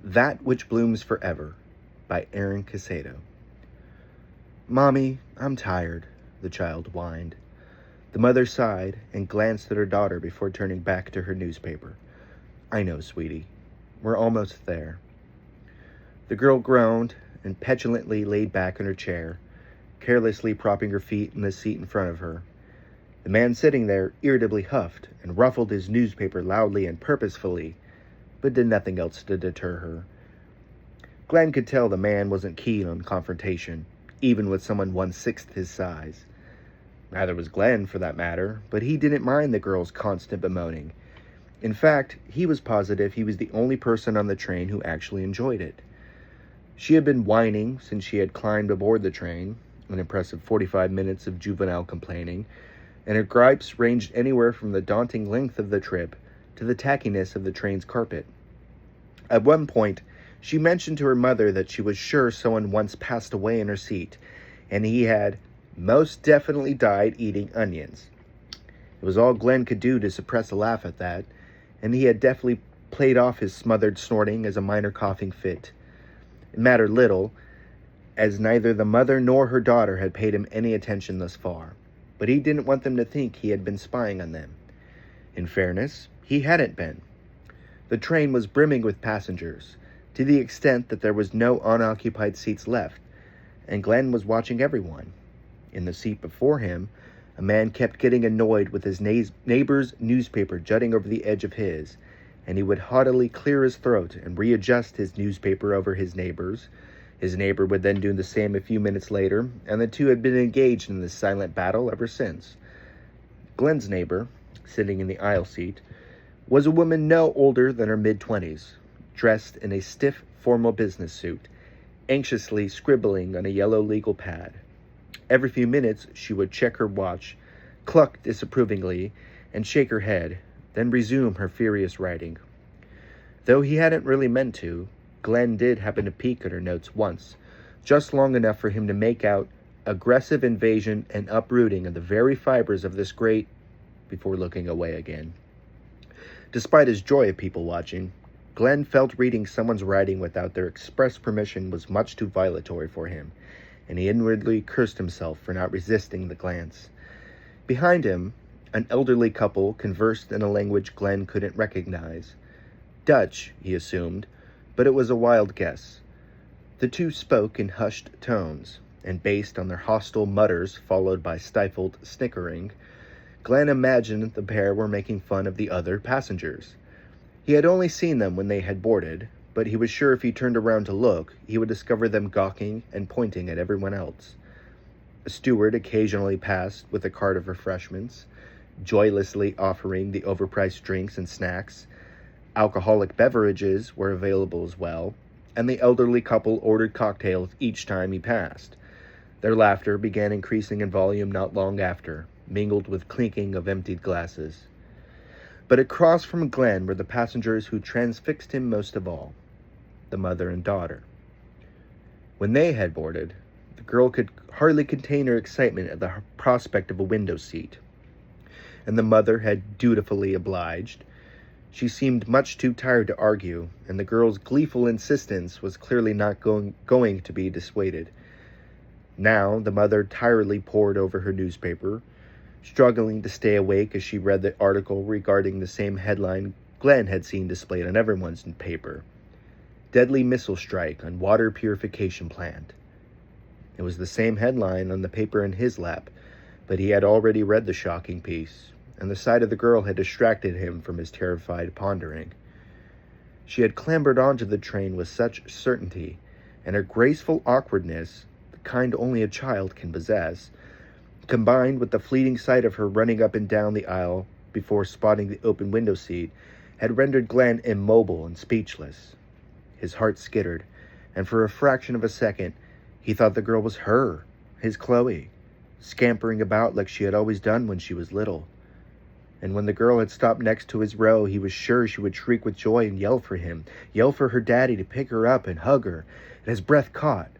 That Which Blooms Forever by Caicedo. "Mommy, I'm tired," the child whined. The mother sighed and glanced at her daughter before turning back to her newspaper. "I know, sweetie. We're almost there." The girl groaned and petulantly laid back in her chair, carelessly propping her feet in the seat in front of her. The man sitting there irritably huffed and ruffled his newspaper loudly and purposefully, but did nothing else to deter her. Glenn could tell the man wasn't keen on confrontation, even with someone 1/6 his size. Neither was Glenn, for that matter, but he didn't mind the girl's constant bemoaning. In fact, he was positive he was the only person on the train who actually enjoyed it. She had been whining since she had climbed aboard the train, an impressive 45 minutes of juvenile complaining, and her gripes ranged anywhere from the daunting length of the trip to the tackiness of the train's carpet. At one point, she mentioned to her mother that she was sure someone once passed away in her seat, and he had most definitely died eating onions. It was all Glenn could do to suppress a laugh at that, and he had deftly played off his smothered snorting as a minor coughing fit. It mattered little, as neither the mother nor her daughter had paid him any attention thus far, but he didn't want them to think he had been spying on them. In fairness, he hadn't been. The train was brimming with passengers, to the extent that there was no unoccupied seats left, and Glenn was watching everyone. In the seat before him, a man kept getting annoyed with his neighbor's newspaper jutting over the edge of his, and he would haughtily clear his throat and readjust his newspaper over his neighbor's. His neighbor would then do the same a few minutes later, and the two had been engaged in this silent battle ever since. Glenn's neighbor, sitting in the aisle seat, was a woman no older than her mid-20s, dressed in a stiff, formal business suit, anxiously scribbling on a yellow legal pad. Every few minutes, she would check her watch, cluck disapprovingly, and shake her head, then resume her furious writing. Though he hadn't really meant to, Glenn did happen to peek at her notes once, just long enough for him to make out aggressive invasion and uprooting of the very fibers of this great, before looking away again. Despite his joy of people watching, Glenn felt reading someone's writing without their express permission was much too violatory for him, and he inwardly cursed himself for not resisting the glance. Behind him, an elderly couple conversed in a language Glenn couldn't recognize. Dutch, he assumed, but it was a wild guess. The two spoke in hushed tones, and based on their hostile mutters followed by stifled snickering, Glenn imagined the pair were making fun of the other passengers. He had only seen them when they had boarded, but he was sure if he turned around to look, he would discover them gawking and pointing at everyone else. A steward occasionally passed with a cart of refreshments, joylessly offering the overpriced drinks and snacks. Alcoholic beverages were available as well, and the elderly couple ordered cocktails each time he passed. Their laughter began increasing in volume not long after, mingled with clinking of emptied glasses. But across from Glenn were the passengers who transfixed him most of all, the mother and daughter. When they had boarded, the girl could hardly contain her excitement at the prospect of a window seat, and the mother had dutifully obliged. She seemed much too tired to argue, and the girl's gleeful insistence was clearly not going to be dissuaded. Now the mother tiredly pored over her newspaper, struggling to stay awake as she read the article regarding the same headline Glenn had seen displayed on everyone's paper. Deadly missile strike on water purification plant. It was the same headline on the paper in his lap, but he had already read the shocking piece, and the sight of the girl had distracted him from his terrified pondering. She had clambered onto the train with such certainty, and her graceful awkwardness, the kind only a child can possess, combined with the fleeting sight of her running up and down the aisle before spotting the open window seat, had rendered Glenn immobile and speechless. His heart skittered, and for a fraction of a second, he thought the girl was her, his Chloe, scampering about like she had always done when she was little. And when the girl had stopped next to his row, he was sure she would shriek with joy and yell for him, yell for her daddy to pick her up and hug her, and his breath caught.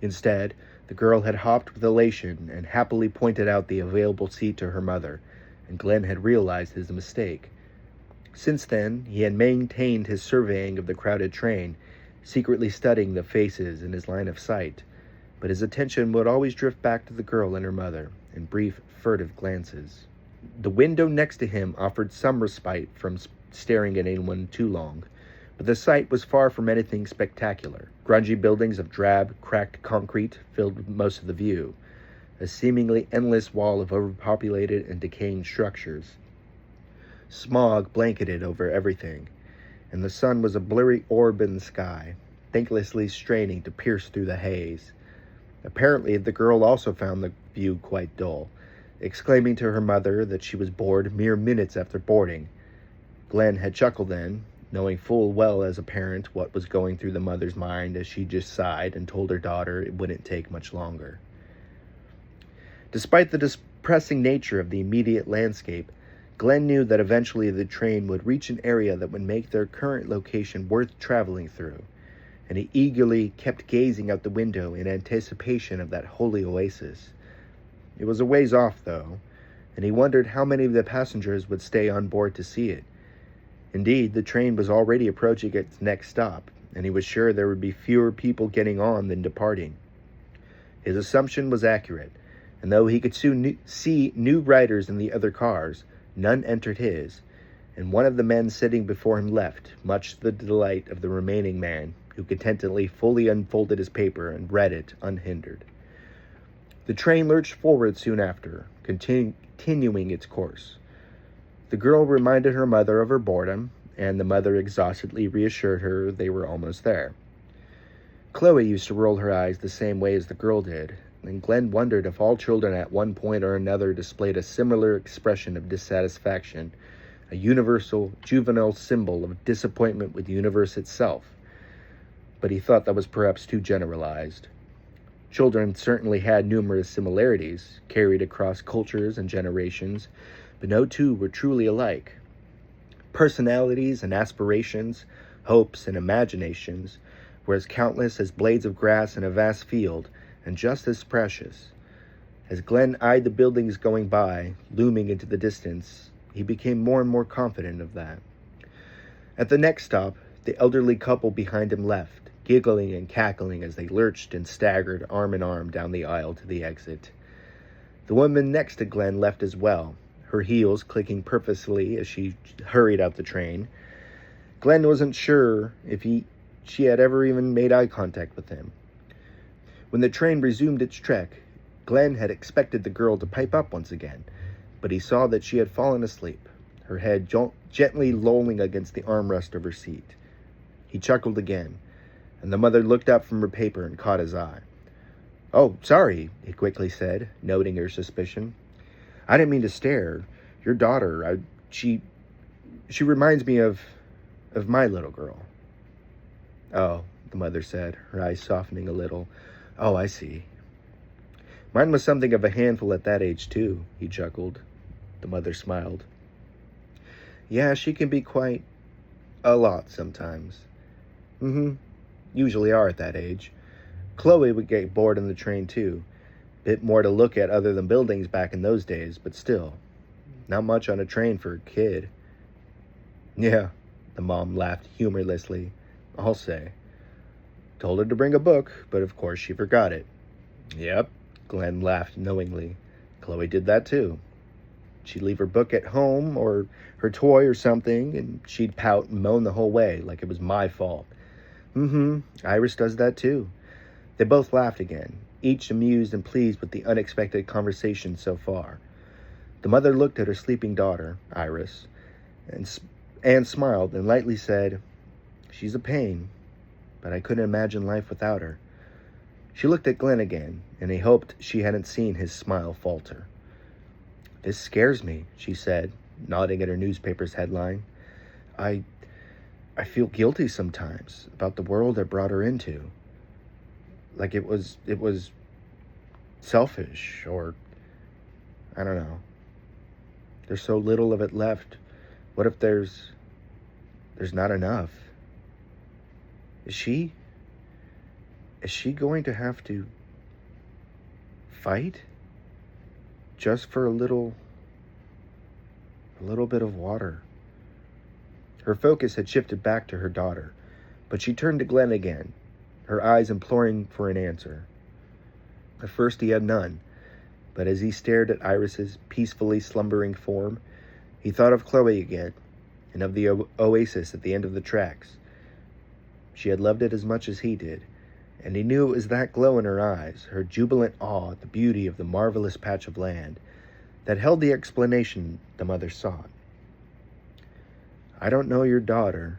Instead, the girl had hopped with elation and happily pointed out the available seat to her mother, and Glenn had realized his mistake. Since then, he had maintained his surveying of the crowded train, secretly studying the faces in his line of sight, but his attention would always drift back to the girl and her mother, in brief, furtive glances. The window next to him offered some respite from staring at anyone too long, but the sight was far from anything spectacular. Grungy buildings of drab, cracked concrete filled most of the view, a seemingly endless wall of overpopulated and decaying structures. Smog blanketed over everything, and the sun was a blurry orb in the sky, thanklessly straining to pierce through the haze. Apparently, the girl also found the view quite dull, exclaiming to her mother that she was bored mere minutes after boarding. Glenn had chuckled then, knowing full well as a parent what was going through the mother's mind as she just sighed and told her daughter it wouldn't take much longer. Despite the depressing nature of the immediate landscape, Glenn knew that eventually the train would reach an area that would make their current location worth traveling through, and he eagerly kept gazing out the window in anticipation of that holy oasis. It was a ways off, though, and he wondered how many of the passengers would stay on board to see it. Indeed, the train was already approaching its next stop, and he was sure there would be fewer people getting on than departing. His assumption was accurate, and though he could soon see new riders in the other cars, none entered his, and one of the men sitting before him left, much to the delight of the remaining man, who contentedly fully unfolded his paper and read it unhindered. The train lurched forward soon after, continuing its course. The girl reminded her mother of her boredom, and the mother exhaustedly reassured her they were almost there. Chloe used to roll her eyes the same way as the girl did, and Glenn wondered if all children at one point or another displayed a similar expression of dissatisfaction, a universal juvenile symbol of disappointment with the universe itself. But he thought that was perhaps too generalized. Children certainly had numerous similarities, carried across cultures and generations, but no two were truly alike. Personalities and aspirations, hopes and imaginations, were as countless as blades of grass in a vast field, and just as precious. As Glenn eyed the buildings going by, looming into the distance, he became more and more confident of that. At the next stop, the elderly couple behind him left, giggling and cackling as they lurched and staggered arm in arm down the aisle to the exit. The woman next to Glenn left as well, her heels clicking purposefully as she hurried out the train. Glenn wasn't sure if she had ever even made eye contact with him. When the train resumed its trek, Glenn had expected the girl to pipe up once again, but he saw that she had fallen asleep, her head gently lolling against the armrest of her seat. He chuckled again, and the mother looked up from her paper and caught his eye. "Oh, sorry," he quickly said, noting her suspicion. "I didn't mean to stare. Your daughter, she reminds me of my little girl." "Oh," the mother said, her eyes softening a little. "Oh, I see." "Mine was something of a handful at that age, too," he chuckled. The mother smiled. "Yeah, she can be quite a lot sometimes." Usually are at that age. Chloe would get bored on the train, too. Bit more to look at other than buildings back in those days, but still. Not much on a train for a kid. "Yeah," the mom laughed humorlessly. "I'll say. Told her to bring a book, but of course she forgot it." "Yep," Glenn laughed knowingly. "Chloe did that too. She'd leave her book at home or her toy or something, and she'd pout and moan the whole way like it was my fault." Iris does that too." They both laughed again, each amused and pleased with the unexpected conversation so far. The mother looked at her sleeping daughter, Iris, and smiled and lightly said, "She's a pain, but I couldn't imagine life without her." She looked at Glenn again, and he hoped she hadn't seen his smile falter. "This scares me," she said, nodding at her newspaper's headline. I feel guilty sometimes about the world I brought her into. Like it was selfish, or I don't know. There's so little of it left. What if there's not enough? Is she going to have to fight just for a little bit of water? Her focus had shifted back to her daughter, but she turned to Glenn again, her eyes imploring for an answer. At first he had none, but as he stared at Iris's peacefully slumbering form, he thought of Chloe again, and of the oasis at the end of the tracks. She had loved it as much as he did, and he knew it was that glow in her eyes, her jubilant awe at the beauty of the marvelous patch of land, that held the explanation the mother sought. "I don't know your daughter,"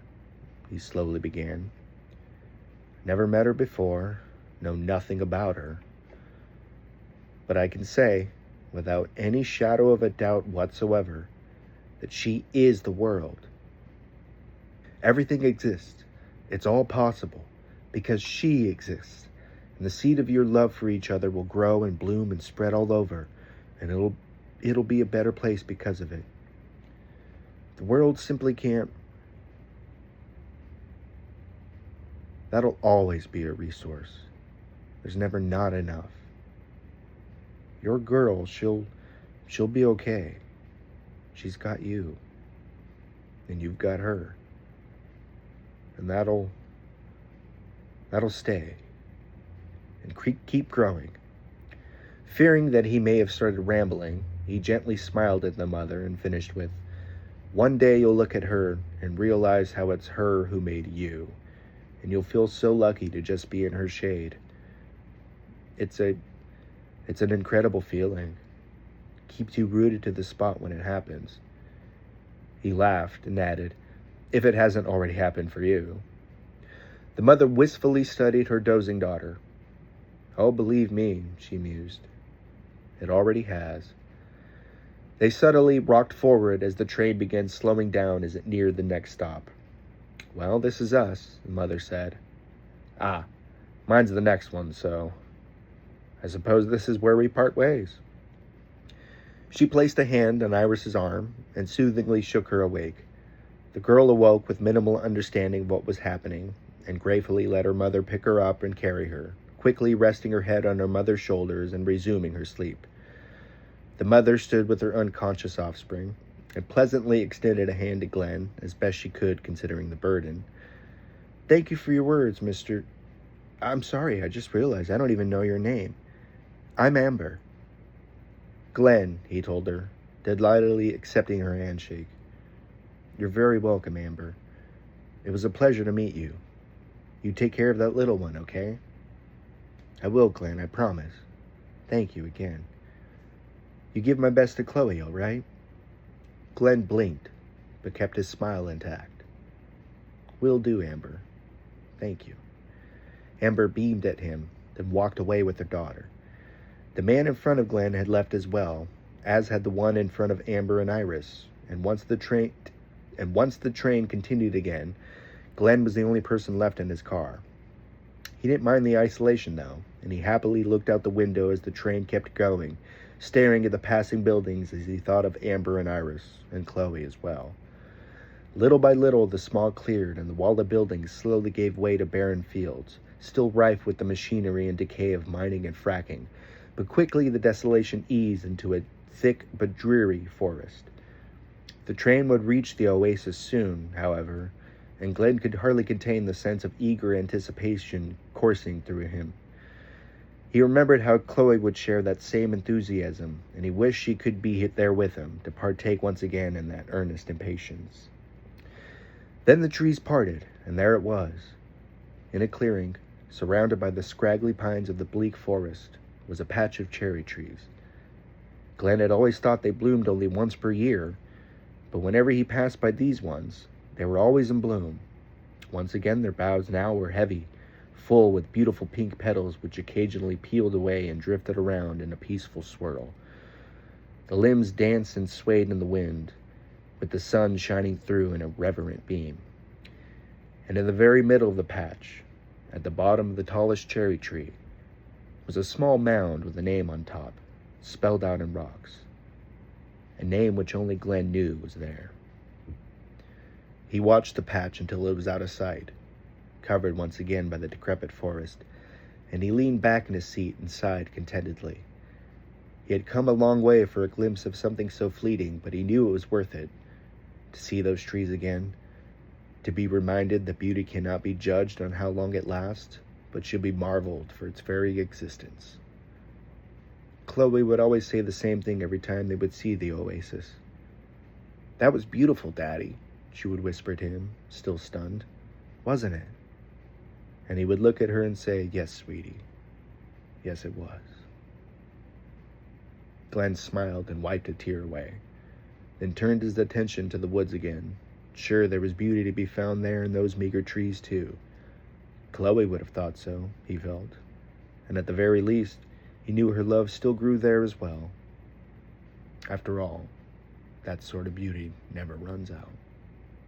he slowly began. "Never met her before, know nothing about her. But I can say, without any shadow of a doubt whatsoever, that she is the world. Everything exists. It's all possible, because she exists, and the seed of your love for each other will grow and bloom and spread all over, and it'll be a better place because of it. The world simply can't. That'll always be a resource. There's never not enough. Your girl, she'll be okay. She's got you, and you've got her, and that'll stay and keep growing." Fearing that he may have started rambling, he gently smiled at the mother and finished with, "One day you'll look at her and realize how it's her who made you, and you'll feel so lucky to just be in her shade. It's an incredible feeling. Keeps you rooted to the spot when it happens." He laughed and added, "If it hasn't already happened for you." The mother wistfully studied her dozing daughter. "Oh, believe me," she mused, "it already has." They subtly rocked forward as the train began slowing down as it neared the next stop. "Well, this is us," the mother said. "Ah, mine's the next one, so I suppose this is where we part ways." She placed a hand on Iris's arm and soothingly shook her awake. The girl awoke with minimal understanding of what was happening, and gratefully let her mother pick her up and carry her, quickly resting her head on her mother's shoulders and resuming her sleep. The mother stood with her unconscious offspring, and pleasantly extended a hand to Glenn, as best she could considering the burden. "Thank you for your words, Mr. I'm sorry, I just realized I don't even know your name. I'm Amber." "Glenn," he told her, delightedly accepting her handshake. "You're very welcome, Amber. It was a pleasure to meet you. You take care of that little one, okay?" "I will, Glenn, I promise. Thank you again. You give my best to Chloe, all right?" Glenn blinked, but kept his smile intact. "Will do, Amber. Thank you." Amber beamed at him, then walked away with her daughter. The man in front of Glenn had left as well, as had the one in front of Amber and Iris, and once the train continued again, Glenn was the only person left in his car. He didn't mind the isolation, though, and he happily looked out the window as the train kept going, staring at the passing buildings as he thought of Amber and Iris, and Chloe as well. Little by little, the smog cleared, and the wall of buildings slowly gave way to barren fields, still rife with the machinery and decay of mining and fracking, but quickly the desolation eased into a thick but dreary forest. The train would reach the oasis soon, however, and Glenn could hardly contain the sense of eager anticipation coursing through him. He remembered how Chloe would share that same enthusiasm, and he wished she could be there with him to partake once again in that earnest impatience. Then the trees parted, and there it was. In a clearing, surrounded by the scraggly pines of the bleak forest, was a patch of cherry trees. Glenn had always thought they bloomed only once per year, but whenever he passed by these ones, they were always in bloom. Once again, their boughs now were heavy, full with beautiful pink petals which occasionally peeled away and drifted around in a peaceful swirl. The limbs danced and swayed in the wind, with the sun shining through in a reverent beam. And in the very middle of the patch, at the bottom of the tallest cherry tree, was a small mound with a name on top, spelled out in rocks. A name which only Glenn knew was there. He watched the patch until it was out of sight, covered once again by the decrepit forest, and he leaned back in his seat and sighed contentedly. He had come a long way for a glimpse of something so fleeting, but he knew it was worth it. To see those trees again, to be reminded that beauty cannot be judged on how long it lasts, but should be marveled for its very existence. Chloe would always say the same thing every time they would see the oasis. "That was beautiful, Daddy," she would whisper to him, still stunned. "Wasn't it?" And he would look at her and say, "Yes, sweetie. Yes, it was." Glenn smiled and wiped a tear away, then turned his attention to the woods again. Sure, there was beauty to be found there in those meager trees, too. Chloe would have thought so, he felt. And at the very least, he knew her love still grew there as well. After all, that sort of beauty never runs out.